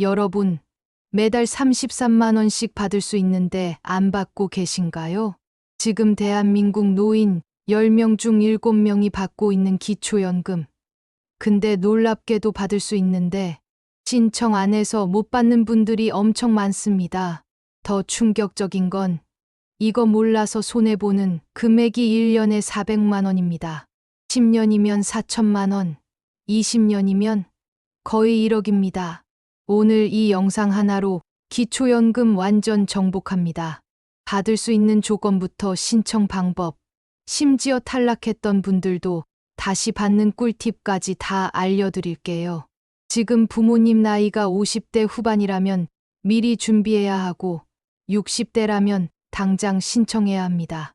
여러분, 매달 33만 원씩 받을 수 있는데 안 받고 계신가요? 지금 대한민국 노인 10명 중 7명이 받고 있는 기초연금. 근데 놀랍게도 받을 수 있는데 신청 안 해서 못 받는 분들이 엄청 많습니다. 더 충격적인 건 이거 몰라서 손해보는 금액이 1년에 400만 원입니다. 10년이면 4천만 원, 20년이면 거의 1억입니다. 오늘 이 영상 하나로 기초연금 완전 정복합니다. 받을 수 있는 조건부터 신청 방법, 심지어 탈락했던 분들도 다시 받는 꿀팁까지 다 알려드릴게요. 지금 부모님 나이가 50대 후반이라면 미리 준비해야 하고 60대라면 당장 신청해야 합니다.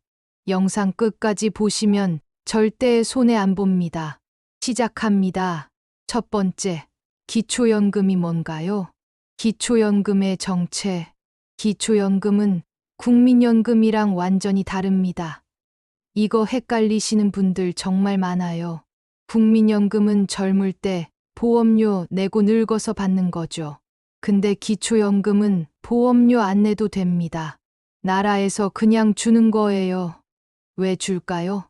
영상 끝까지 보시면 절대 손해 안 봅니다. 시작합니다. 첫 번째, 기초연금이 뭔가요? 기초연금의 정체. 기초연금은 국민연금이랑 완전히 다릅니다. 이거 헷갈리시는 분들 정말 많아요. 국민연금은 젊을 때 보험료 내고 늙어서 받는 거죠. 근데 기초연금은 보험료 안 내도 됩니다. 나라에서 그냥 주는 거예요. 왜 줄까요?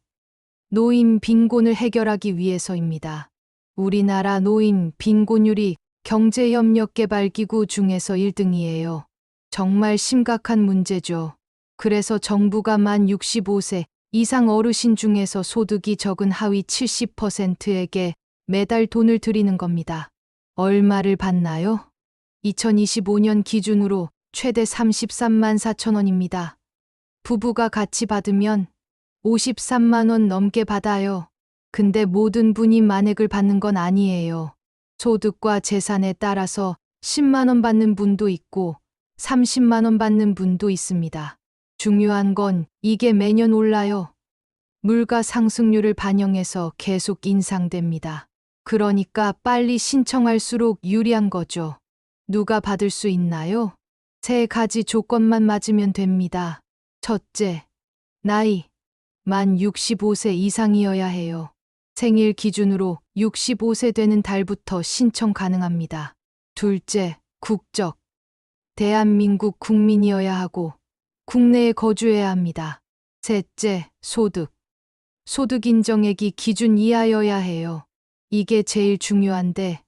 노인 빈곤을 해결하기 위해서입니다. 우리나라 노인 빈곤율이 경제협력개발기구 중에서 1등이에요. 정말 심각한 문제죠. 그래서 정부가 만 65세 이상 어르신 중에서 소득이 적은 하위 70%에게 매달 돈을 드리는 겁니다. 얼마를 받나요? 2025년 기준으로 최대 33만 4천 원입니다. 부부가 같이 받으면 53만 원 넘게 받아요. 근데 모든 분이 만액을 받는 건 아니에요. 소득과 재산에 따라서 10만 원 받는 분도 있고 30만 원 받는 분도 있습니다. 중요한 건 이게 매년 올라요. 물가 상승률을 반영해서 계속 인상됩니다. 그러니까 빨리 신청할수록 유리한 거죠. 누가 받을 수 있나요? 3가지 조건만 맞으면 됩니다. 첫째, 나이. 만 65세 이상이어야 해요. 생일 기준으로 65세 되는 달부터 신청 가능합니다. 둘째, 국적. 대한민국 국민이어야 하고 국내에 거주해야 합니다. 셋째, 소득. 소득 인정액이 기준 이하여야 해요. 이게 제일 중요한데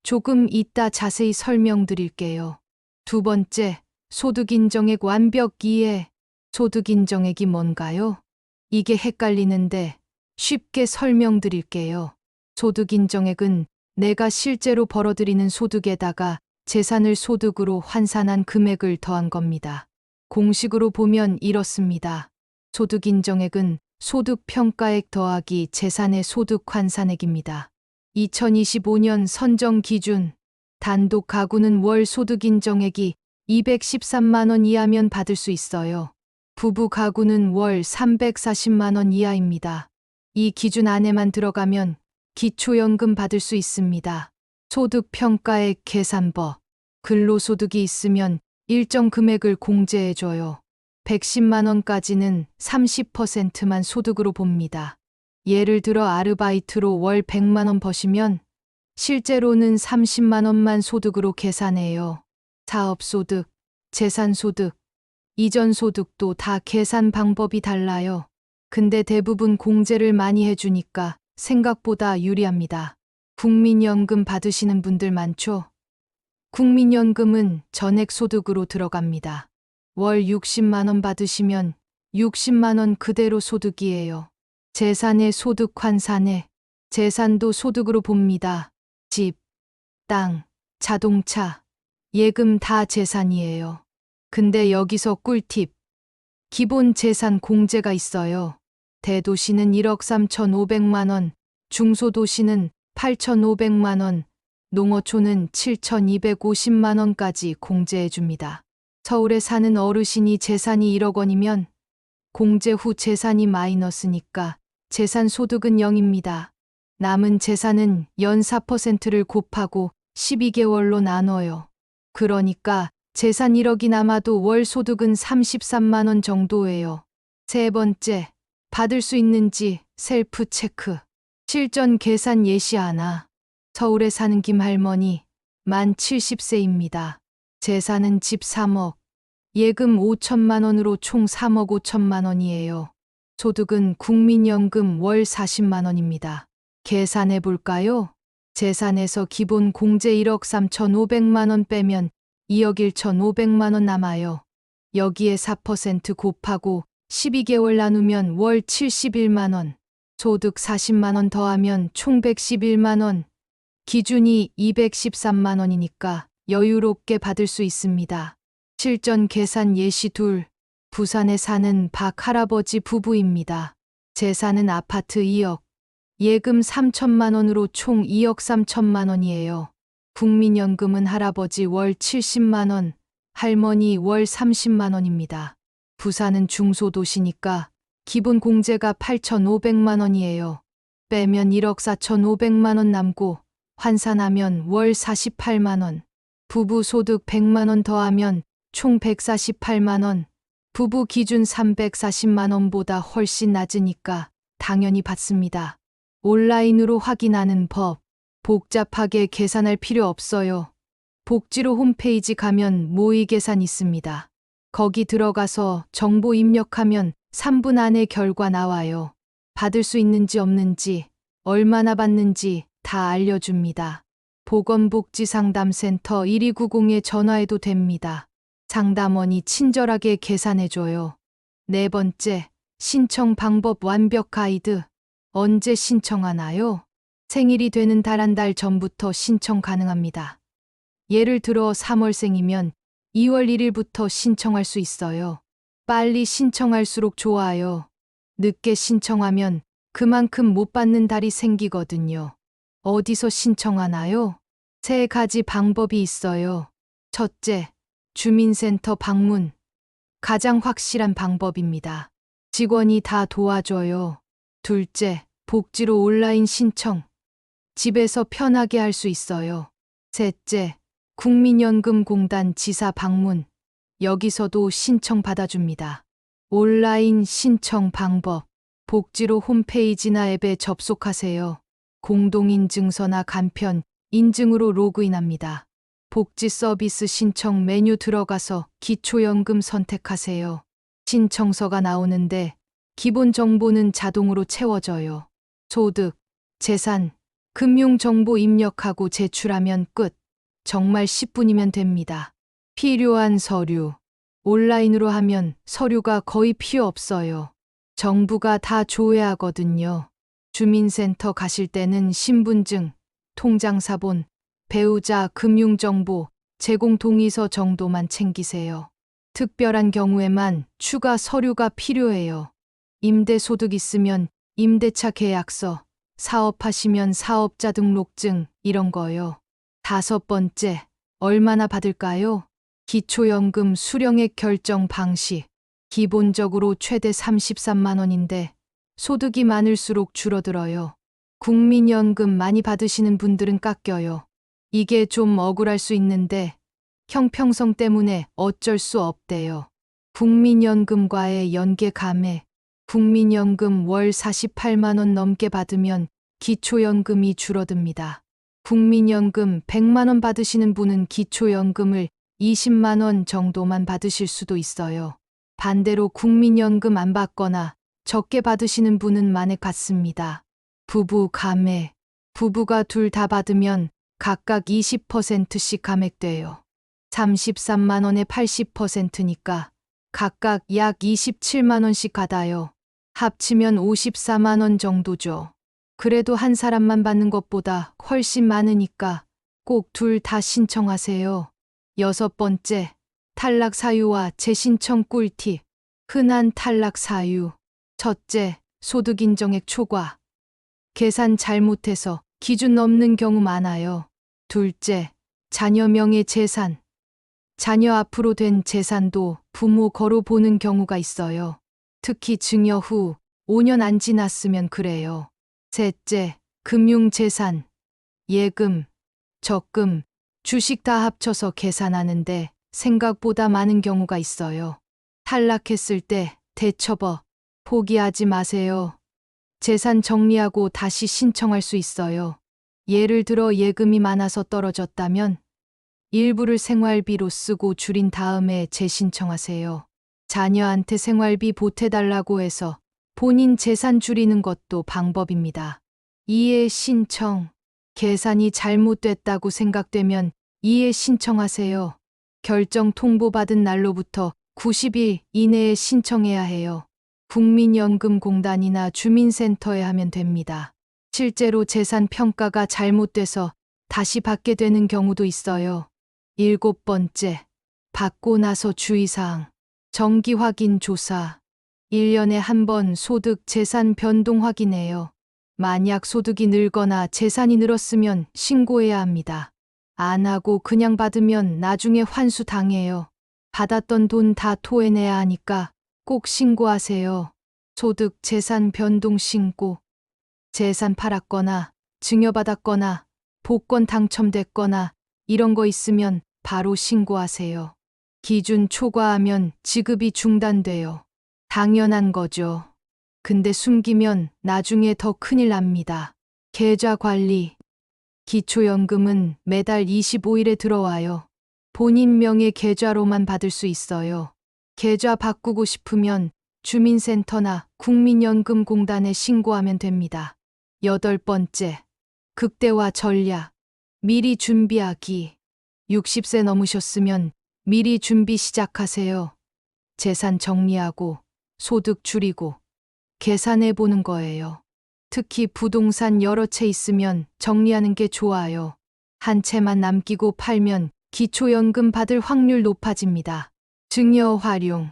조금 이따 자세히 설명드릴게요. 두 번째, 소득 인정액 완벽 이해. 소득 인정액이 뭔가요? 이게 헷갈리는데 쉽게 설명드릴게요. 소득 인정액은 내가 실제로 벌어들이는 소득에다가 재산을 소득으로 환산한 금액을 더한 겁니다. 공식으로 보면 이렇습니다. 소득 인정액은 소득 평가액 더하기 재산의 소득 환산액입니다. 2025년 선정 기준 단독 가구는 월 소득 인정액이 213만 원 이하면 받을 수 있어요. 부부 가구는 월 340만 원 이하입니다. 이 기준 안에만 들어가면 기초연금 받을 수 있습니다. 소득평가액 계산법. 근로소득이 있으면 일정 금액을 공제해줘요. 110만 원까지는 30%만 소득으로 봅니다. 예를 들어 아르바이트로 월 100만 원 버시면 실제로는 30만 원만 소득으로 계산해요. 사업소득, 재산소득, 이전소득도 다 계산 방법이 달라요. 근데 대부분 공제를 많이 해주니까 생각보다 유리합니다. 국민연금 받으시는 분들 많죠? 국민연금은 전액 소득으로 들어갑니다. 월 60만 원 받으시면 60만 원 그대로 소득이에요. 재산의 소득 환산에 재산도 소득으로 봅니다. 집, 땅, 자동차, 예금 다 재산이에요. 근데 여기서 꿀팁. 기본 재산 공제가 있어요. 대도시는 1억 3,500만 원, 중소도시는 8,500만 원, 농어촌은 7,250만 원까지 공제해줍니다. 서울에 사는 어르신이 재산이 1억 원이면 공제 후 재산이 마이너스니까 재산 소득은 0입니다. 남은 재산은 연 4%를 곱하고 12개월로 나눠요. 그러니까 재산 1억이 남아도 월 소득은 33만 원 정도예요. 세 번째, 받을 수 있는지 셀프 체크. 실전 계산 예시 하나. 서울에 사는 김할머니, 만 70세입니다. 재산은 집 3억, 예금 5천만 원으로 총 3억 5천만 원이에요. 소득은 국민연금 월 40만 원입니다. 계산해 볼까요? 재산에서 기본 공제 1억 3,500만 원 빼면 2억 1,500만 원 남아요. 여기에 4% 곱하고 12개월 나누면 월 71만 원. 소득 40만 원 더하면 총 111만 원. 기준이 213만 원이니까 여유롭게 받을 수 있습니다. 실전 계산 예시 둘. 부산에 사는 박 할아버지 부부입니다. 재산은 아파트 2억, 예금 3천만 원으로 총 2억 3천만 원이에요. 국민연금은 할아버지 월 70만 원, 할머니 월 30만 원입니다. 부산은 중소도시니까 기본 공제가 8,500만 원이에요. 빼면 1억 4,500만 원 남고 환산하면 월 48만 원. 부부 소득 100만 원 더하면 총 148만 원. 부부 기준 340만 원보다 훨씬 낮으니까 당연히 받습니다. 온라인으로 확인하는 법. 복잡하게 계산할 필요 없어요. 복지로 홈페이지 가면 모의 계산 있습니다. 거기 들어가서 정보 입력하면 3분 안에 결과 나와요. 받을 수 있는지 없는지, 얼마나 받는지 다 알려줍니다. 보건복지상담센터 1290에 전화해도 됩니다. 상담원이 친절하게 계산해줘요. 네 번째, 신청 방법 완벽 가이드. 언제 신청하나요? 생일이 되는 달 한 달 전부터 신청 가능합니다. 예를 들어 3월생이면 2월 1일부터 신청할 수 있어요. 빨리 신청할수록 좋아요. 늦게 신청하면 그만큼 못 받는 달이 생기거든요. 어디서 신청하나요? 3가지 방법이 있어요. 첫째, 주민센터 방문. 가장 확실한 방법입니다. 직원이 다 도와줘요. 둘째, 복지로 온라인 신청. 집에서 편하게 할 수 있어요. 셋째, 국민연금공단 지사 방문. 여기서도 신청 받아줍니다. 온라인 신청 방법. 복지로 홈페이지나 앱에 접속하세요. 공동인증서나 간편, 인증으로 로그인합니다. 복지 서비스 신청 메뉴 들어가서 기초연금 선택하세요. 신청서가 나오는데 기본 정보는 자동으로 채워져요. 소득, 재산, 금융정보 입력하고 제출하면 끝. 정말 10분이면 됩니다. 필요한 서류. 온라인으로 하면 서류가 거의 필요 없어요. 정부가 다 조회하거든요. 주민센터 가실 때는 신분증, 통장사본, 배우자 금융정보, 제공 동의서 정도만 챙기세요. 특별한 경우에만 추가 서류가 필요해요. 임대소득 있으면 임대차 계약서, 사업하시면 사업자 등록증 이런 거요. 5번째, 얼마나 받을까요? 기초연금 수령액 결정 방식. 기본적으로 최대 33만 원인데 소득이 많을수록 줄어들어요. 국민연금 많이 받으시는 분들은 깎여요. 이게 좀 억울할 수 있는데 형평성 때문에 어쩔 수 없대요. 국민연금과의 연계 감액. 국민연금 월 48만 원 넘게 받으면 기초연금이 줄어듭니다. 국민연금 100만 원 받으시는 분은 기초연금을 20만 원 정도만 받으실 수도 있어요. 반대로 국민연금 안 받거나 적게 받으시는 분은 만액 받습니다. 부부 감액. 부부가 둘 다 받으면 각각 20%씩 감액돼요. 33만 원에 80%니까 각각 약 27만 원씩 받아요. 합치면 54만 원 정도죠. 그래도 한 사람만 받는 것보다 훨씬 많으니까 꼭 둘 다 신청하세요. 6번째, 탈락 사유와 재신청 꿀팁. 흔한 탈락 사유. 첫째, 소득 인정액 초과. 계산 잘못해서 기준 넘는 경우 많아요. 둘째, 자녀 명의 재산. 자녀 앞으로 된 재산도 부모 거로 보는 경우가 있어요. 특히 증여 후 5년 안 지났으면 그래요. 셋째, 금융재산. 예금, 적금, 주식 다 합쳐서 계산하는데 생각보다 많은 경우가 있어요. 탈락했을 때 대처법. 포기하지 마세요. 재산 정리하고 다시 신청할 수 있어요. 예를 들어 예금이 많아서 떨어졌다면 일부를 생활비로 쓰고 줄인 다음에 재신청하세요. 자녀한테 생활비 보태달라고 해서 본인 재산 줄이는 것도 방법입니다. 이해 신청. 계산이 잘못됐다고 생각되면 이해 신청하세요. 결정 통보받은 날로부터 90일 이내에 신청해야 해요. 국민연금공단이나 주민센터에 하면 됩니다. 실제로 재산 평가가 잘못돼서 다시 받게 되는 경우도 있어요. 7번째, 받고 나서 주의사항. 정기 확인 조사. 1년에 한 번 소득 재산 변동 확인해요. 만약 소득이 늘거나 재산이 늘었으면 신고해야 합니다. 안 하고 그냥 받으면 나중에 환수 당해요. 받았던 돈 다 토해내야 하니까 꼭 신고하세요. 소득 재산 변동 신고. 재산 팔았거나 증여받았거나 복권 당첨됐거나 이런 거 있으면 바로 신고하세요. 기준 초과하면 지급이 중단돼요. 당연한 거죠. 근데 숨기면 나중에 더 큰일 납니다. 계좌 관리. 기초연금은 매달 25일에 들어와요. 본인 명의 계좌로만 받을 수 있어요. 계좌 바꾸고 싶으면 주민센터나 국민연금공단에 신고하면 됩니다. 8번째, 극대화 전략. 미리 준비하기. 60세 넘으셨으면 미리 준비 시작하세요. 재산 정리하고 소득 줄이고 계산해 보는 거예요. 특히 부동산 여러 채 있으면 정리하는 게 좋아요. 한 채만 남기고 팔면 기초연금 받을 확률 높아집니다. 증여 활용.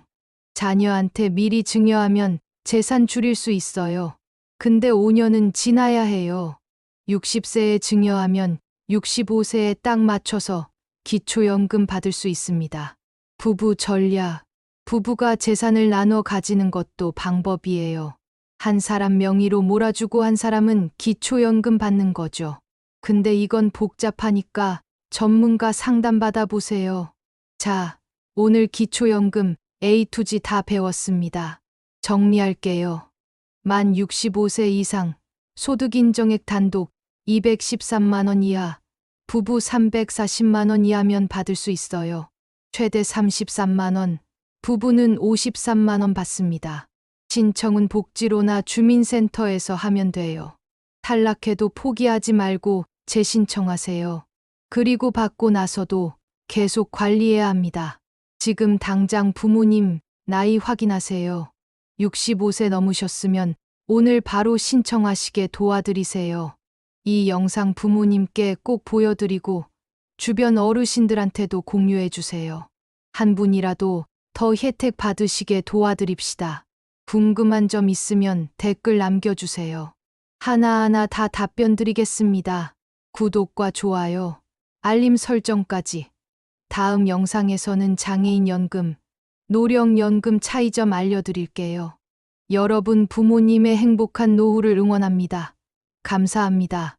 자녀한테 미리 증여하면 재산 줄일 수 있어요. 근데 5년은 지나야 해요. 60세에 증여하면 65세에 딱 맞춰서 기초연금 받을 수 있습니다. 부부 전략. 부부가 재산을 나눠 가지는 것도 방법이에요. 한 사람 명의로 몰아주고 한 사람은 기초연금 받는 거죠. 근데 이건 복잡하니까 전문가 상담 받아보세요. 자, 오늘 기초연금 A to Z 다 배웠습니다. 정리할게요. 만 65세 이상, 소득 인정액 단독 213만 원 이하, 부부 340만 원 이하면 받을 수 있어요. 최대 33만 원, 부부는 53만 원 받습니다. 신청은 복지로나 주민센터에서 하면 돼요. 탈락해도 포기하지 말고 재신청하세요. 그리고 받고 나서도 계속 관리해야 합니다. 지금 당장 부모님 나이 확인하세요. 65세 넘으셨으면 오늘 바로 신청하시게 도와드리세요. 이 영상 부모님께 꼭 보여드리고 주변 어르신들한테도 공유해 주세요. 한 분이라도 더 혜택 받으시게 도와드립시다. 궁금한 점 있으면 댓글 남겨주세요. 하나하나 다 답변 드리겠습니다. 구독과 좋아요, 알림 설정까지. 다음 영상에서는 장애인 연금, 노령 연금 차이점 알려드릴게요. 여러분 부모님의 행복한 노후를 응원합니다. 감사합니다.